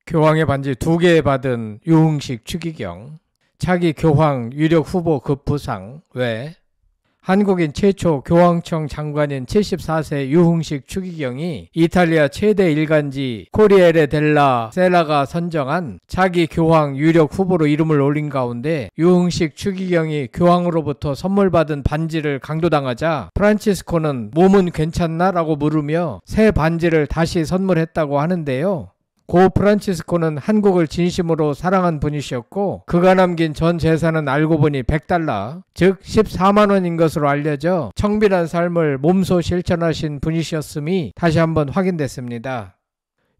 교황의 반지 2개 받은 유흥식 추기경, 차기 교황 유력 후보 급부상. 왜? 한국인 최초 교황청 장관인 74세 유흥식 추기경이 이탈리아 최대 일간지 코리에레 델라 세라가 선정한 차기 교황 유력 후보로 이름을 올린 가운데 유흥식 추기경이 교황으로부터 선물 받은 반지를 강도당하자 프란치스코는 몸은 괜찮나? 라고 물으며 새 반지를 다시 선물했다고 하는데요. 고 프란치스코는 한국을 진심으로 사랑한 분이셨고 그가 남긴 전 재산은 알고 보니 $100, 즉 14만 원인 것으로 알려져 청빈한 삶을 몸소 실천하신 분이셨음이 다시 한번 확인됐습니다.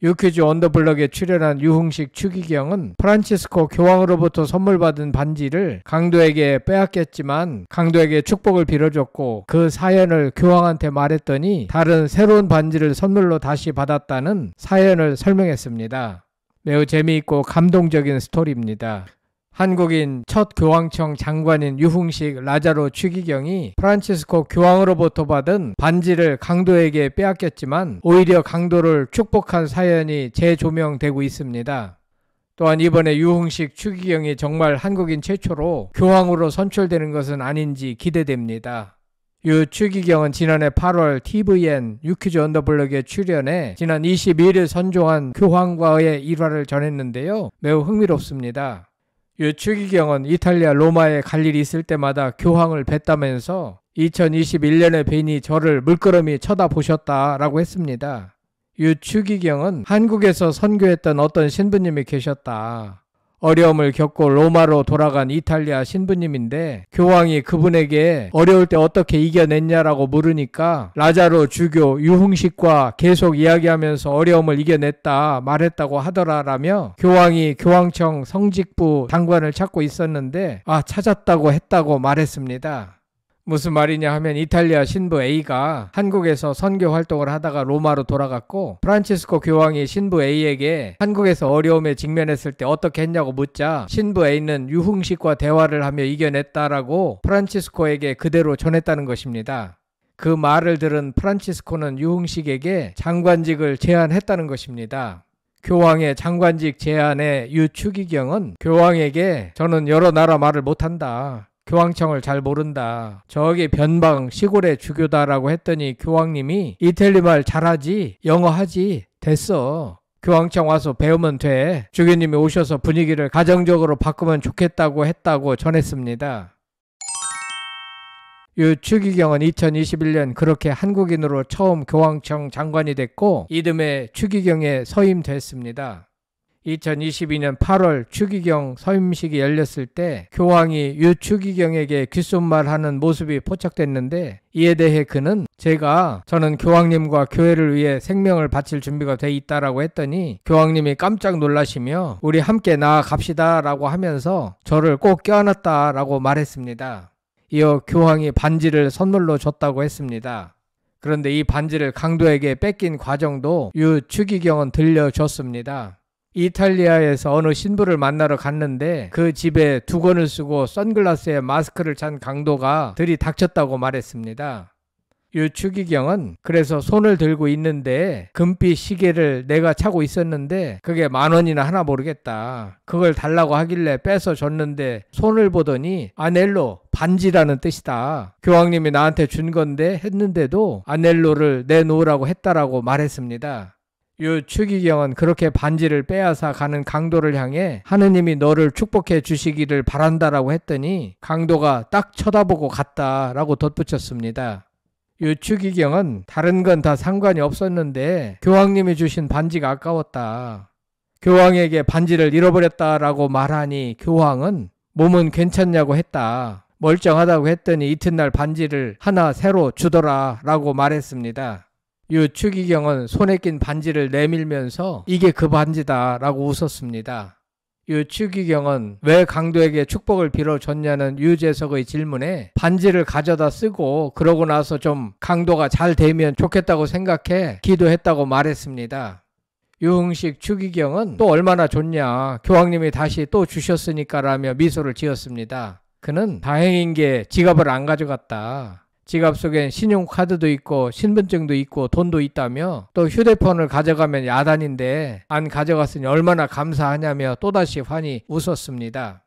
유퀴즈 언더블럭에 출연한 유흥식 추기경은 프란치스코 교황으로부터 선물 받은 반지를 강도에게 빼앗겼지만 강도에게 축복을 빌어줬고 그 사연을 교황한테 말했더니 다른 새로운 반지를 선물로 다시 받았다는 사연을 설명했습니다. 매우 재미있고 감동적인 스토리입니다. 한국인 첫 교황청 장관인 유흥식 라자로 추기경이 프란치스코 교황으로부터 받은 반지를 강도에게 빼앗겼지만 오히려 강도를 축복한 사연이 재조명되고 있습니다. 또한 이번에 유흥식 추기경이 정말 한국인 최초로 교황으로 선출되는 것은 아닌지 기대됩니다. 유 추기경은 지난해 8월 tvN 유퀴즈 언더블럭에 출연해 지난 22일 선종한 교황과의 일화를 전했는데요. 매우 흥미롭습니다. 유 추기경은 이탈리아 로마에 갈 일이 있을 때마다 교황을 뵀다면서 2021년에 뵈니 저를 물끄러미 쳐다보셨다라고 했습니다. 유 추기경은 한국에서 선교했던 어떤 신부님이 계셨다. 어려움을 겪고 로마로 돌아간 이탈리아 신부님인데 교황이 그분에게 어려울 때 어떻게 이겨냈냐라고 물으니까 라자로 주교 유흥식과 계속 이야기하면서 어려움을 이겨냈다 말했다고 하더라라며 교황이 교황청 성직부 장관을 찾고 있었는데 찾았다고 했다고 말했습니다. 무슨 말이냐 하면 이탈리아 신부 A가 한국에서 선교 활동을 하다가 로마로 돌아갔고 프란치스코 교황이 신부 A에게 한국에서 어려움에 직면했을 때 어떻게 했냐고 묻자 신부 A는 유흥식과 대화를 하며 이겨냈다라고 프란치스코에게 그대로 전했다는 것입니다. 그 말을 들은 프란치스코는 유흥식에게 장관직을 제안했다는 것입니다. 교황의 장관직 제안에 유 추기경은 교황에게 저는 여러 나라 말을 못한다. 교황청을 잘 모른다. 저기 변방 시골의 주교다라고 했더니 교황님이 이탈리 말 잘하지? 영어 하지? 됐어. 교황청 와서 배우면 돼. 주교님이 오셔서 분위기를 가정적으로 바꾸면 좋겠다고 했다고 전했습니다. 유 추기경은 2021년 그렇게 한국인으로 처음 교황청 장관이 됐고 이듬해 추기경에 서임됐습니다. 2022년 8월 추기경 서임식이 열렸을 때 교황이 유 추기경에게 귓속말하는 모습이 포착됐는데 이에 대해 그는 저는 교황님과 교회를 위해 생명을 바칠 준비가 돼 있다라고 했더니 교황님이 깜짝 놀라시며 우리 함께 나아갑시다 라고 하면서 저를 꼭 껴안았다라고 말했습니다. 이어 교황이 반지를 선물로 줬다고 했습니다. 그런데 이 반지를 강도에게 뺏긴 과정도 유 추기경은 들려줬습니다. 이탈리아에서 어느 신부를 만나러 갔는데 그 집에 두건을 쓰고 선글라스에 마스크를 찬 강도가 들이닥쳤다고 말했습니다. 유 추기경은 그래서 손을 들고 있는데 금빛 시계를 내가 차고 있었는데 그게 10,000원이나 하나 모르겠다. 그걸 달라고 하길래 뺏어 줬는데 손을 보더니 아넬로 반지라는 뜻이다. 교황님이 나한테 준 건데 했는데도 아넬로를 내놓으라고 했다라고 말했습니다. 유 추기경은 그렇게 반지를 빼앗아 가는 강도를 향해 하느님이 너를 축복해 주시기를 바란다라고 했더니 강도가 딱 쳐다보고 갔다라고 덧붙였습니다. 유 추기경은 다른 건 다 상관이 없었는데 교황님이 주신 반지가 아까웠다. 교황에게 반지를 잃어버렸다라고 말하니 교황은 몸은 괜찮냐고 했다. 멀쩡하다고 했더니 이튿날 반지를 하나 새로 주더라라고 말했습니다. 유 추기경은 손에 낀 반지를 내밀면서 이게 그 반지다 라고 웃었습니다. 유 추기경은 왜 강도에게 축복을 빌어줬냐는 유재석의 질문에 반지를 가져다 쓰고 그러고 나서 좀 강도가 잘 되면 좋겠다고 생각해 기도했다고 말했습니다. 유흥식 추기경은 또 얼마나 좋냐 교황님이 다시 또 주셨으니까 라며 미소를 지었습니다. 그는 다행인 게 지갑을 안 가져갔다. 지갑 속엔 신용카드도 있고 신분증도 있고 돈도 있다며 또 휴대폰을 가져가면 야단인데 안 가져갔으니 얼마나 감사하냐며 또다시 환히 웃었습니다.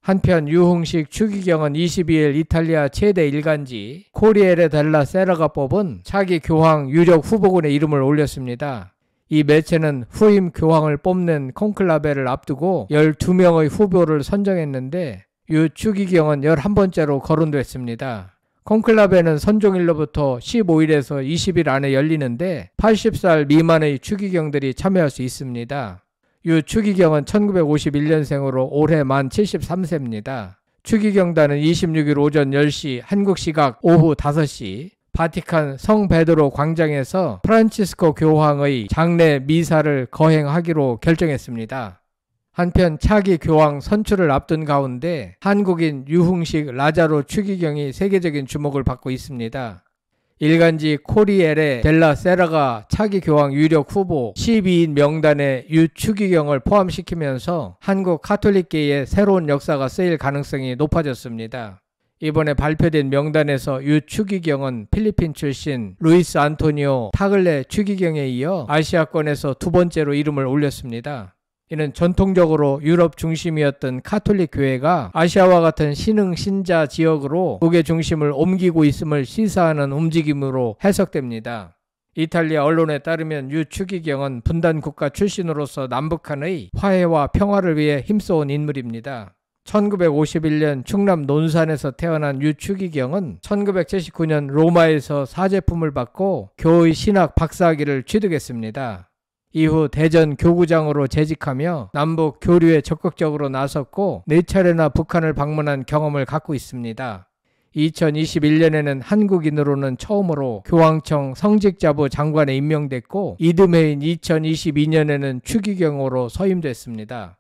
한편 유흥식 추기경은 22일 이탈리아 최대 일간지 코리에레 델라 세라가 뽑은 차기 교황 유력 후보군의 이름을 올렸습니다. 이 매체는 후임 교황을 뽑는 콘클라베를 앞두고 12명의 후보를 선정했는데 유 추기경은 11번째로 거론됐습니다. 콘클라베는 선종일로부터 15일에서 20일 안에 열리는데 80살 미만의 추기경들이 참여할 수 있습니다. 유 추기경은 1951년생으로 올해 만 73세입니다. 추기경단은 26일 오전 10시 한국 시각 오후 5시 바티칸 성 베드로 광장에서 프란치스코 교황의 장례 미사를 거행하기로 결정했습니다. 한편 차기 교황 선출을 앞둔 가운데 한국인 유흥식 라자로 추기경이 세계적인 주목을 받고 있습니다. 일간지 코리에레 델라 세라가 차기 교황 유력 후보 12인 명단에 유 추기경을 포함시키면서 한국 카톨릭계의 새로운 역사가 쓰일 가능성이 높아졌습니다. 이번에 발표된 명단에서 유 추기경은 필리핀 출신 루이스 안토니오 타글레 추기경에 이어 아시아권에서 두 번째로 이름을 올렸습니다. 이는 전통적으로 유럽 중심이었던 카톨릭 교회가 아시아와 같은 신흥 신자 지역으로 무게 중심을 옮기고 있음을 시사하는 움직임으로 해석됩니다. 이탈리아 언론에 따르면 유 추기경은 분단 국가 출신으로서 남북한의 화해와 평화를 위해 힘써온 인물입니다. 1951년 충남 논산에서 태어난 유 추기경은 1979년 로마에서 사제품을 받고 교의 신학 박사학위를 취득했습니다. 이후 대전 교구장으로 재직하며 남북 교류에 적극적으로 나섰고 4차례나 북한을 방문한 경험을 갖고 있습니다. 2021년에는 한국인으로는 처음으로 교황청 성직자부 장관에 임명됐고 이듬해인 2022년에는 추기경으로 서임됐습니다.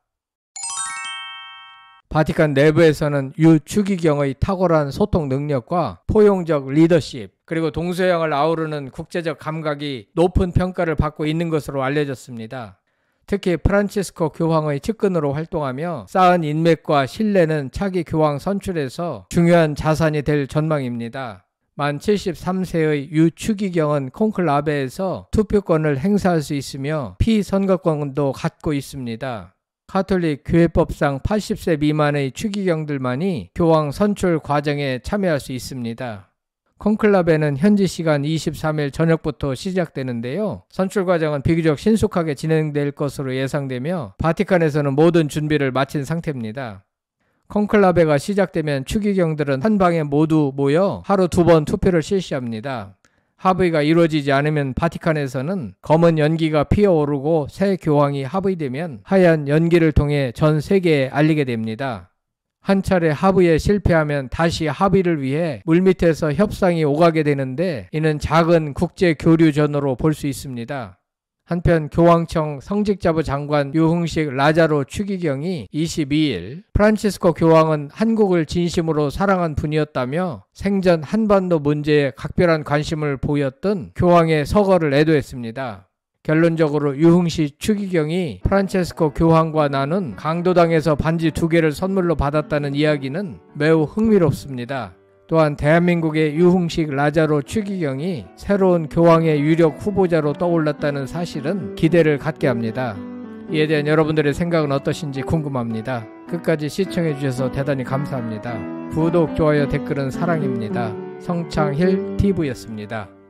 바티칸 내부에서는 유 추기경의 탁월한 소통 능력과 포용적 리더십 그리고 동서양을 아우르는 국제적 감각이 높은 평가를 받고 있는 것으로 알려졌습니다. 특히 프란치스코 교황의 측근으로 활동하며 쌓은 인맥과 신뢰는 차기 교황 선출에서 중요한 자산이 될 전망입니다. 만 73세의 유 추기경은 콘클라베에서 투표권을 행사할 수 있으며 피선거권도 갖고 있습니다. 카톨릭 교회법상 80세 미만의 추기경들만이 교황 선출 과정에 참여할 수 있습니다. 콘클라베는 현지 시간 23일 저녁부터 시작되는데요. 선출 과정은 비교적 신속하게 진행될 것으로 예상되며 바티칸에서는 모든 준비를 마친 상태입니다. 콘클라베가 시작되면 추기경들은 한 방에 모두 모여 하루 2번 투표를 실시합니다. 합의가 이루어지지 않으면 바티칸에서는 검은 연기가 피어오르고 새 교황이 합의되면 하얀 연기를 통해 전 세계에 알리게 됩니다. 한 차례 합의에 실패하면 다시 합의를 위해 물밑에서 협상이 오가게 되는데 이는 작은 국제 교류전으로 볼 수 있습니다. 한편 교황청 성직자부 장관 유흥식 라자로 추기경이 22일 프란치스코 교황은 한국을 진심으로 사랑한 분이었다며 생전 한반도 문제에 각별한 관심을 보였던 교황의 서거를 애도했습니다. 결론적으로 유흥식 추기경이 프란체스코 교황과 나눈 강도당에서 반지 2개를 선물로 받았다는 이야기는 매우 흥미롭습니다. 또한 대한민국의 유흥식 라자로 추기경이 새로운 교황의 유력 후보자로 떠올랐다는 사실은 기대를 갖게 합니다. 이에 대한 여러분들의 생각은 어떠신지 궁금합니다. 끝까지 시청해 주셔서 대단히 감사합니다. 구독, 좋아요, 댓글은 사랑입니다. 성창힐 TV였습니다.